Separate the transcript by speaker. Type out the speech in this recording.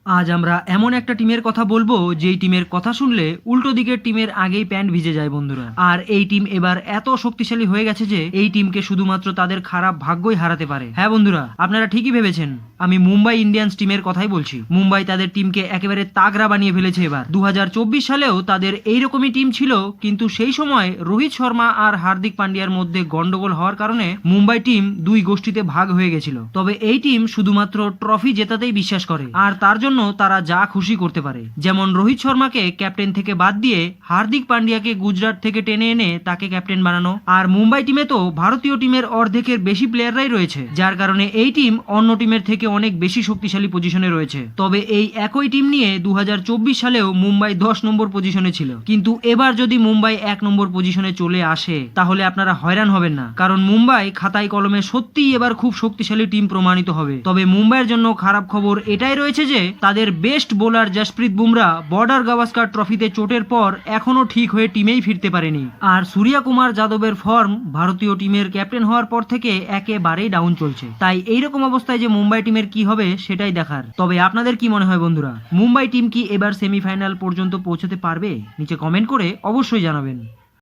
Speaker 1: আজ আমরা এমন একটা টিমের কথা বলবো যেই টিমের কথা শুনলে উল্টো দিকের টিমের আগেই প্যান্ট ভিজে যায় বন্ধুরা। আর এই টিম এবার এত শক্তিশালী হয়ে গেছে যে এই টিমকে শুধুমাত্র তাদের খারাপ ভাগ্যই হারাতে পারে। হ্যাঁ বন্ধুরা, আপনারা ঠিকই ভেবেছেন, আমি মুম্বাই ইন্ডিয়ান্স টিমের কথাই বলছি। মুম্বাই তাদের টিমকে একেবারে তাগড়া বানিয়ে ফেলেছে। এবার 2024 সালেও তাদের এইরকমই টিম ছিল, কিন্তু সেই সময় রোহিত শর্মা আর হার্দিক পান্ডিয়ার মধ্যে গন্ডগোল হওয়ার কারণে মুম্বাই টিম দুই গোষ্ঠীতে ভাগ হয়ে গেছিল। তবে এই টিম শুধুমাত্র ট্রফি জেতাতেই বিশ্বাস করে, আর তার জন্য তারা যা খুশি করতে পারে। যেমন রোহিত শর্মাকে ক্যাপ্টেন থেকে বাদ দিয়ে হার্দিক পান্ডিয়াকে গুজরাট থেকে টেনে এনে তাকে ক্যাপ্টেন বানানো। আর মুম্বাই টিমে তো ভারতীয় টিমের অর্ধেকের বেশি প্লেয়াররাই রয়েছে, যার কারণে এই টিম অন্য টিমের থেকে অনেক বেশি শক্তিশালী পজিশনে রয়েছে। তবে এই একই টিম নিয়ে 2024 সালেও মুম্বাই 10 নম্বর পজিশনে ছিল, কিন্তু এবার যদি মুম্বাই 1 নম্বর পজিশনে চলে আসে তাহলে আপনারা হয়রান হবেন না, কারণ মুম্বাই খাতায় কলমে সত্যিই এবার খুব শক্তিশালী টিম প্রমাণিত হবে। তবে মুম্বাইয়ের জন্য খারাপ খবর এটাই রয়েছে যে তাদের best bowler Jasprit Bumrah border Gavaskar ট্রফিতে চোটের পর এখনো ঠিক হয়ে টিমেই ফিরতে পারেনি। আর সূর্য কুমার যাদবের ফর্ম ভারতীয় টিমের ক্যাপ্টেন হওয়ার পর থেকে একেবারেই ডাউন চলছে। তাই এইরকম অবস্থায় যে মুম্বাই টিমের কি হবে সেটাই দেখার। তবে আপনাদের কি মনে হয় বন্ধুরা, মুম্বাই টিম কি এবার সেমিফাইনাল পর্যন্ত পৌঁছতে পারবে? নিচে কমেন্ট করে অবশ্যই জানাবেন।